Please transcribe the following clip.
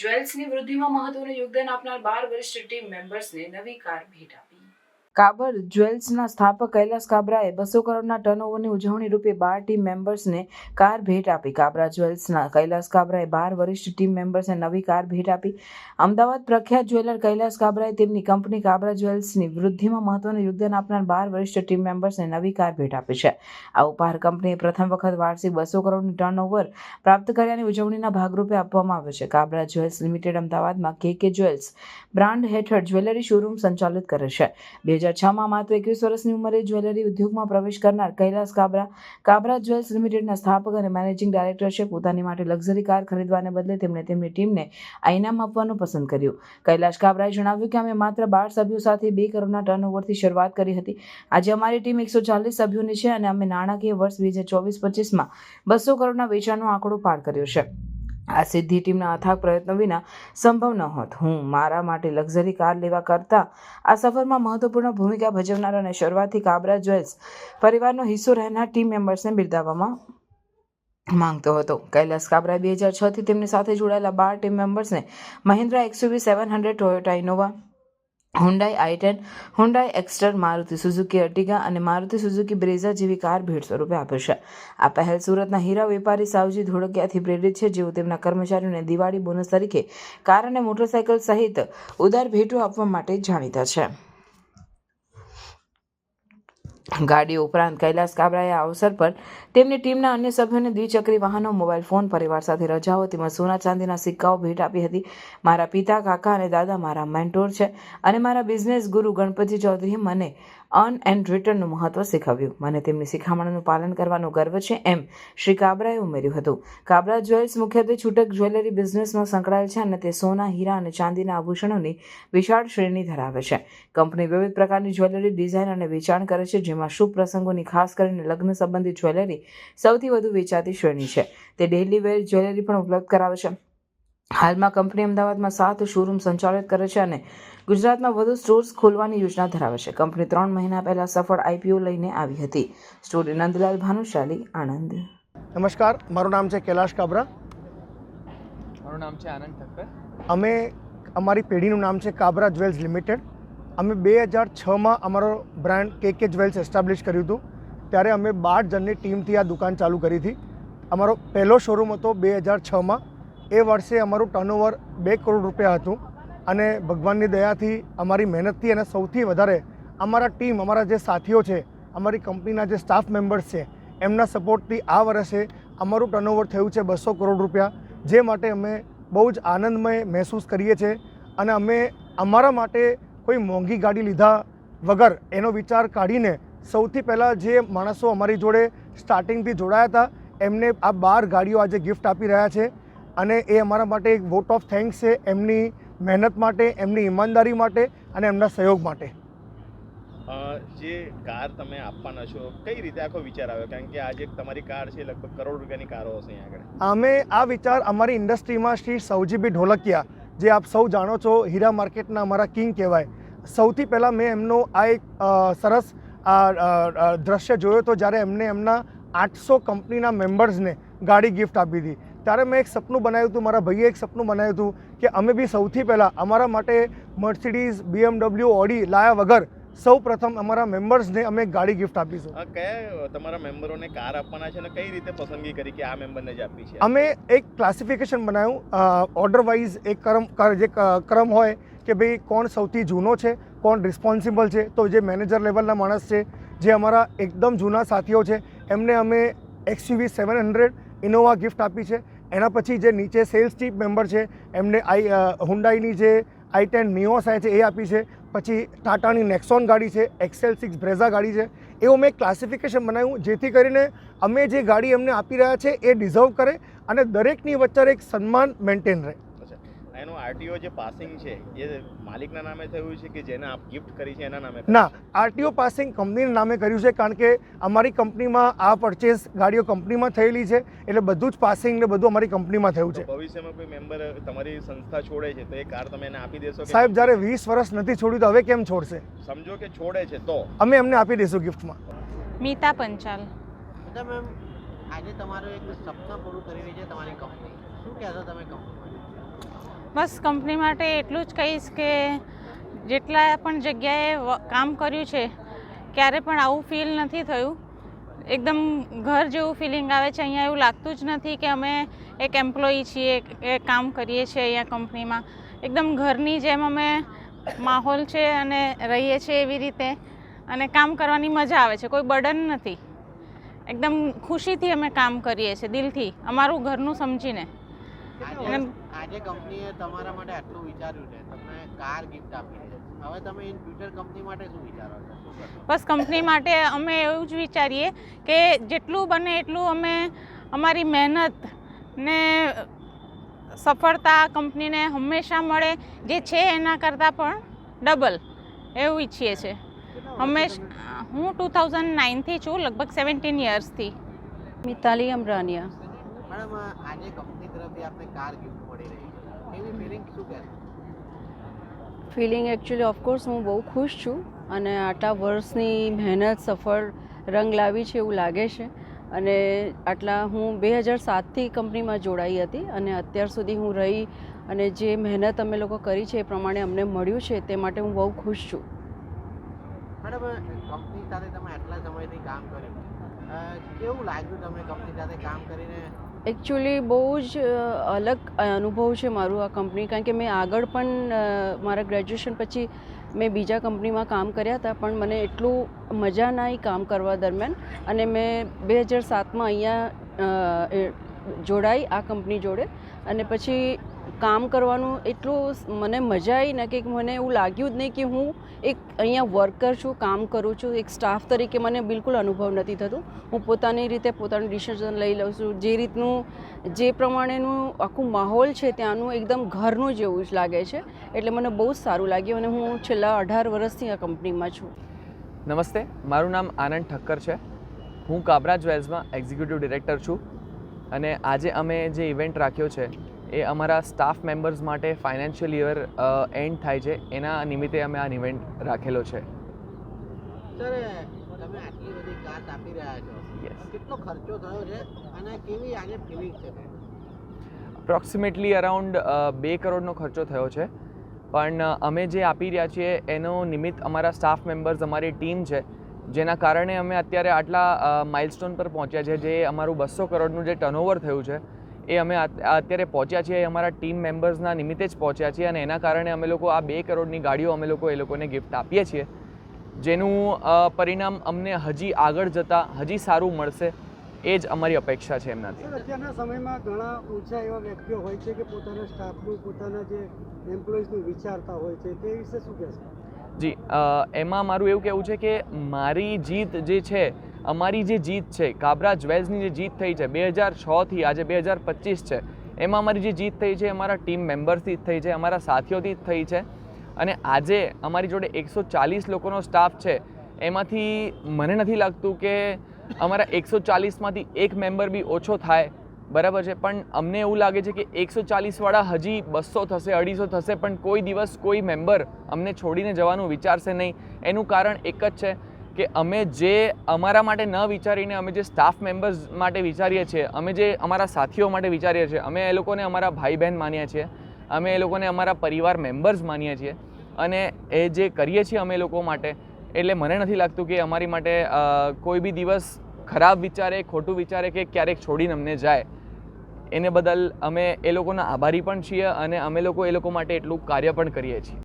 જ્વેલ્સની વૃદ્ધિમાં મહત્વનું યોગદાન આપનાર 12 વરિષ્ઠ ટીમ મેમ્બર્સને નવી કાર ભેટ આપી. કાબર જ્વેલ્સના સ્થાપક કૈલાસ કાબરાએ 200 કરોડના ટર્નઓવરની ઉજવણી રૂપે 12 ટીમ મેમ્બર્સને કાર ભેટ આપી. કાબરા જ્વેલ્સના કૈલાસ કાબરાએ 12 વરિષ્ઠ ટીમ મેમ્બર્સને નવી કાર ભેટ આપી. અમદાવાદ પ્રખ્યાત જ્વેલર કૈલાસ કાબરાએ તેમની કંપની કાબરા જ્વેલ્સની વૃદ્ધિમાં મહત્વનું યોગદાન આપનાર 12 વરિષ્ઠ ટીમ મેમ્બર્સને નવી કાર ભેટ આપી છે. આ ઉપહાર કંપનીએ પ્રથમ વખત વાર્ષિક 200 કરોડની ટર્નઓવર પ્રાપ્ત કર્યાની ઉજવણીના ભાગરૂપે આપવામાં આવ્યો છે. કાબરા જ્વેલ્સ લિમિટેડ અમદાવાદમાં કે જ્વેલ્સ બ્રાન્ડ હેઠળ જ્વેલરી શોરૂમ સંચાલિત કરે છે. 2006માં માત્ર 21 વર્ષની ઉંમરે જ્વેલરી ઉદ્યોગમાં પ્રવેશ કરનાર કૈલાસ કાબરા જ્વેલ્સ લિમિટેડના સ્થાપક અને મેનેજિંગ ડાયરેક્ટર છે. પોતાની માટે લક્ઝરી કાર ખરીદવાને બદલે તેમણે તેમની ટીમને આ ઇનામ આપવાનું પસંદ કર્યું. કૈલાસ કાબરાએ જણાવ્યું કે અમે માત્ર 12 સભ્યો સાથે 2 કરોડના ટર્નઓવરથી શરૂઆત કરી હતી. આજે અમારી ટીમ 140 સભ્યોની છે અને અમે નાણાકીય વર્ષ 2024-25માં 200 કરોડના વેચાણનો આંકડો પાર કર્યો છે. આ સિદ્ધિ ટીમના અથાગ પ્રયત્નો વિના સંભવ ન હોત. હું મારા માટે લક્ઝરી કાર લેવા કરતાં આ સફરમાં મહત્વપૂર્ણ ભૂમિકા ભજવનાર અને શરૂઆતથી કાબરા જ્વેલ્સ પરિવારનો હિસ્સો રહેનાર ટીમ મેમ્બર્સને બિરદાવવામાં માંગતો હતો. કૈલાસ કાબરાએ 2006થી તેમની સાથે જોડાયેલા 12 ટીમ મેમ્બર્સને Mahindra XUV 700, Toyota Innova, Hyundai i10, Hyundai Exter, Maruti Suzuki Ertiga અને મારુતિ સુઝુકી બ્રેઝા જેવી કાર ભેટ સ્વરૂપે આપે છે. આ પહેલ સુરતના હીરા વેપારી સાવજી ધોળકિયાથી પ્રેરિત છે, જેઓ તેમના કર્મચારીઓને દિવાળી બોનસ તરીકે કાર અને મોટરસાયકલ સહિત ઉદાર ભેટો આપવા માટે જાણીતા છે. ગાડીઓ ઉપરાંત કૈલાસ કાબરાએ આ અવસર પર તેમની ટીમના અન્ય સભ્યોને દ્વિચક્રી વાહનો, મોબાઈલ ફોન, પરિવાર સાથે રજાઓ તેમજ સોના ચાંદીના સિક્કાઓ ભેટ આપી હતી. મારા પિતા, કાકા અને દાદા મારા મેન્ટોર છે અને મારા બિઝનેસ ગુરુ ગણપતિ ચૌધરીએ મને અર્ન એન્ડ રિટર્નનું મહત્વ શીખવ્યું. મને તેમની શિખામણોનું પાલન કરવાનો ગર્વ છે, એમ શ્રી કાબરાએ ઉમેર્યું હતું. કાબરા જ્વેલ્સ મુખ્યત્વે છૂટક જ્વેલરી બિઝનેસમાં સંકળાયેલ છે અને તે સોના, હીરા અને ચાંદીના આભૂષણોની વિશાળ શ્રેણી ધરાવે છે. કંપની વિવિધ પ્રકારની જ્વેલરી ડિઝાઇન અને વેચાણ કરે છે, જેમાં શુભ પ્રસંગોની ખાસ કરીને લગ્ન સંબંધિત જ્વેલરી સૌથી વધુ વેચાતી શ્રેણી છે. તે ડેઇલી વેર જ્વેલરી પણ ઉપલબ્ધ કરાવે છે. હાલમાં કંપની અમદાવાદમાં 7 શોરૂમ સંચાલિત કરે છે અને ગુજરાતમાં વધુ સ્ટોર્સ ખોલવાની યોજના ધરાવે છે. કંપની 3 મહિના પહેલા સફળ IPO લઈને આવી હતી. સ્ટોરી નંદલાલ ભાનુશાલી, આણંદ. નમસ્કાર, મારું નામ છે કૈલાશ કાબરા. મારું નામ છે આનંદ ઠક્કર. અમારી પેઢીનું નામ છે કાબરા જ્વેલ્સ લિમિટેડ. અમે 2006માં અમારો બ્રાન્ડ કે જ્વેલ્સ એસ્ટાબ્લિશ કર્યું હતું. ત્યારે અમે 12 જણની ટીમથી આ દુકાન ચાલુ કરી હતી. અમારો પહેલો શોરૂમ હતો 2006માં. એ વર્ષે અમારું ટર્નઓવર 2 કરોડ રૂપિયા હતું અને ભગવાનની દયાથી, અમારી મહેનતથી અને સૌથી વધારે અમારા જે સાથીઓ છે, અમારી કંપનીના જે સ્ટાફ મેમ્બર્સ છે, એમના સપોર્ટથી આ વર્ષે અમારું ટર્નઓવર થયું છે 200 કરોડ રૂપિયા, જે માટે અમે બહુ જ આનંદમય મહેસૂસ કરીએ છીએ. અને અમે અમારા માટે કોઈ મોંઘી ગાડી લીધા વગર એનો વિચાર કાઢીને સૌથી પહેલાં જે માણસો અમારી જોડે સ્ટાર્ટિંગથી જોડાયા હતા, એમને આ 12 ગાડીઓ આજે ગિફ્ટ આપી રહ્યા છે. અને એ અમારા માટે એક વોટ ઓફ થેન્ક્સ છે, એમની મહેનત માટે, એમની ઈમાનદારી માટે અને એમના સહયોગ માટે. જે કાર તમે આપવાના છો, કઈ રીતે આખો વિચાર આવ્યો? કારણ કે આજે તમારી કાર છે લગભગ કરોડ રૂપિયાની કારો હશે અહીંયા આગળ. અમે આ વિચાર અમારી ઇન્ડસ્ટ્રીમાં શ્રી સૌજીભાઈ ઢોલકિયા, જે આપ સૌ જાણો છો, હીરા માર્કેટના અમારા કિંગ કહેવાય. સૌથી પહેલાં મેં એમનો આ એક સરસ દ્રશ્ય જોયો હતો, જ્યારે એમને એમના 800 કંપનીના મેમ્બર્સને ગાડી ગિફ્ટ આપી હતી. ત્યારે મેં એક સપનું બનાવ્યું હતું, મારા ભાઈએ એક સપનું બનાવ્યું હતું કે અમે બી સૌથી પહેલાં અમારા માટે મર્સિડીઝ, BMW, ઓડી લાયા વગર સૌ પ્રથમ અમારા મેમ્બર્સને અમે ગાડી ગિફ્ટ આપીશું. કયા તમારા મેમ્બરોને કાર આપવાના છે અને કઈ રીતે પસંદગી કરી કે આ મેમ્બરને જ આપી છે? અમે એક ક્લાસિફિકેશન બનાવ્યું, ઓર્ડર વાઇઝ એક ક્રમ હોય કે ભાઈ કોણ સૌથી જૂનો છે, કોણ રિસ્પોન્સિબલ છે. તો જે મેનેજર લેવલના માણસ છે, જે અમારા એકદમ જૂના સાથીઓ છે, એમને અમે XUV 700 ઇનોવા ગિફ્ટ આપી છે. એના પછી જે નીચે સેલ્સ ટીમ મેમ્બર છે, એમને હુન્ડાઈની જે i10 નિયોસ આવે છે એ આપી છે. પછી ટાટાની નેક્સોન ગાડી છે, XL6 બ્રેઝા ગાડી છે. એવું મેં ક્લાસિફિકેશન બનાવ્યું, જેથી કરીને અમે જે ગાડી એમને આપી રહ્યા છે એ ડિઝર્વ કરે અને દરેકની વચ્ચે એક સન્માન મેન્ટેન રહે. એનું RTO જે પાસિંગ છે એ માલિકના નામે થયું છે કે જેને આપ ગિફ્ટ કરી છે એના નામે? ના, RTO પાસિંગ કંપનીના નામે કર્યું છે, કારણ કે અમારી કંપનીમાં આ પરચેસ ગાડીઓ કંપનીમાં થયેલી છે, એટલે બધું જ પાસિંગ ને બધું અમારી કંપનીમાં થયું છે. ભવિષ્યમાં કોઈ મેમ્બર તમારી સંસ્થા છોડે છે તો એ કાર તમે એને આપી દેશો? સાહેબ, જ્યારે 20 વર્ષ નથી છોડ્યું તો હવે કેમ છોડશે? સમજો કે છોડે છે તો અમે એમને આપી દઈશું ગિફ્ટમાં. મીતા પંચાલ. મેમ, આજે તમારું એક સપના પૂરું કરી રહી છે તમારી કંપની, શું કહેશો તમે કંપની? બસ કંપની માટે એટલું જ કહીશ કે જેટલા પણ જગ્યાએ કામ કર્યું છે ક્યારે પણ આવું ફીલ નથી થયું. એકદમ ઘર જેવું ફિલિંગ આવે છે. અહીંયા એવું લાગતું જ નથી કે અમે એક એમ્પ્લોયી છીએ, એ કામ કરીએ છીએ અહીંયા કંપનીમાં. એકદમ ઘરની જેમ અમે માહોલ છે અને રહીએ છીએ એવી રીતે, અને કામ કરવાની મજા આવે છે. કોઈ બર્ડન નથી. એકદમ ખુશીથી અમે કામ કરીએ છીએ, દિલથી, અમારું ઘરનું સમજીને. આજે કંપનીએ તમારા માટે આટલું વિચાર્યું છે, તમને કાર ગિફ્ટ આપી છે. હવે તમે ઇન ફ્યુચર કંપની માટે શું વિચારો છો? શું કરશો? બસ કંપની માટે અમે એવું જ વિચારીએ કે જેટલું બને એટલું અમે અમારી મહેનત ને સફળતા કંપનીને હંમેશા મળે, જે છે એના કરતાં પણ ડબલ એવું ઈચ્છીએ છીએ. હું 2009થી છું, લગભગ 17 યર્સથી. મિતાલી અમરાનિયા. મેડમ, આજે કંપની તરફથી આપને કાર ગિફ્ટ મળી રહી છે, એવી ફિલિંગ શું કહેશો? ફિલિંગ એકચ્યુઅલી ઓફકોર્સ હું બહુ ખુશ છું, અને આટલા વર્ષની મહેનત સફળ રંગ લાવી છે એવું લાગે છે. અને હું 2007થી કંપનીમાં જોડાઈ હતી, અને અત્યાર સુધી હું રહી અને જે મહેનત અમે લોકો કરી છે એ પ્રમાણે અમને મળ્યું છે, તે માટે હું બહુ ખુશ છું. મેડમ, કંપની સાથે તમે આટલા સમયથી કામ કર્યું, કેવું લાગ્યું તમને કંપની સાથે કામ કરીને? એકચ્યુઅલી બહુ જ અલગ અનુભવ છે મારું આ કંપની, કારણ કે મેં આગળ પણ મારા ગ્રેજ્યુએશન પછી મેં બીજા કંપનીમાં કામ કર્યા હતા, પણ મને એટલું મજા ના આવી કામ કરવા દરમિયાન, અને મેં 2007માં અહીંયા જોડાઈ આ કંપની જોડે, અને પછી કામ કરવાનું એટલું મને મજા આવી ને કે મને એવું લાગ્યું જ નહીં કે હું એક અહીંયા વર્કર છું, કામ કરું છું. એક સ્ટાફ તરીકે મને બિલકુલ અનુભવ નથી થતું. હું પોતાની રીતે પોતાનું ડિસિઝન લઈ લઉં છું, જે રીતનું જે પ્રમાણેનું આખું માહોલ છે ત્યાંનું એકદમ ઘરનું જેવું જ લાગે છે. એટલે મને બહુ જ સારું લાગ્યું, અને હું છેલ્લા 18 વર્ષથી આ કંપનીમાં છું. નમસ્તે, મારું નામ આનંદ ઠક્કર છે. હું કાબરા જ્વેલ્સમાં એક્ઝિક્યુટિવ ડિરેક્ટર છું, અને આજે અમે જે ઇવેન્ટ રાખ્યો છે એ અમારા સ્ટાફ મેમ્બર્સ માટે ફાઇનાન્શિયલ યર એન્ડ થાય છે એના નિમિત્તે અમે આ ઇવેન્ટ રાખેલો છે. સર, તમે આટલી બધી કાર આપી રહ્યા છો, કેટલો ખર્ચો થયો છે અને કેવી આજે ફિલિંગ છે? અપ્રોક્સિમેટલી અરાઉન્ડ 2 કરોડનો ખર્ચો થયો છે, પણ અમે જે આપી રહ્યા છીએ એનો નિમિત્ત અમારા સ્ટાફ મેમ્બર્સ, અમારી ટીમ છે, જેના કારણે અમે અત્યારે આટલા માઇલસ્ટોન પર પહોંચ્યા છે. જે અમારું 200 કરોડનું જે ટર્નઓવર થયું છે એ અમે અત્યારે પહોંચ્યા છીએ, અમારા ટીમ મેમ્બર્સના નિમિત્તે જ પહોંચ્યા છીએ, અને એના કારણે અમે લોકો આ 2 કરોડની ગાડીઓ અમે લોકો એ લોકોને ગિફ્ટ આપીએ છીએ, જેનું પરિણામ અમને હજી આગળ જતાં હજી સારું મળશે, એ જ અમારી અપેક્ષા છે એમનાથી. અત્યારના સમયમાં ઘણા ઓછા એવા વ્યક્તિઓ હોય છે કે પોતાના સ્ટાફનું, પોતાના જે એમ્પ્લોઈઝનું વિચારતા હોય છે, તે વિશે શું કહેશો? જી, એમાં મારું એવું કહેવું છે કે મારી જીત જે છે, અમારી જે જીત છે, કાબરા જ્વેલ્સની જે જીત થઈ છે 2006થી આજે 2025 છે, એમાં અમારી જે જીત થઈ છે અમારા ટીમ મેમ્બર્સથી જ થઈ છે, અમારા સાથીઓથી જ થઈ છે. અને આજે અમારી જોડે 140 લોકોનો સ્ટાફ છે, એમાંથી મને નથી લાગતું કે અમારા 140માંથી એક મેમ્બર બી ઓછો થાય, બરાબર છે, પણ અમને એવું લાગે છે કે 140વાળા હજી 200 થશે, 250 થશે, પણ કોઈ દિવસ કોઈ મેમ્બર અમને છોડીને જવાનું વિચારશે નહીં. એનું કારણ એક જ છે કે અમે જે અમારા માટે ન વિચારીને અમે જે સ્ટાફ મેમ્બર્સ માટે વિચારીએ છીએ, અમે જે અમારા સાથીઓ માટે વિચારીએ છીએ, અમે એ લોકોને અમારા ભાઈ બહેન માનીએ છીએ, અમે એ લોકોને અમારા પરિવાર મેમ્બર્સ માનીએ છીએ, અને એ જે કરીએ છીએ અમે એ લોકો માટે, એટલે મને નથી લાગતું કે અમારી માટે કોઈ બી દિવસ ખરાબ વિચારે, ખોટું વિચારે કે ક્યારેક છોડીને અમને જાય. એને બદલ અમે એ લોકોના આભારી પણ છીએ, અને અમે લોકો એ લોકો માટે એટલું કાર્ય પણ કરીએ છીએ.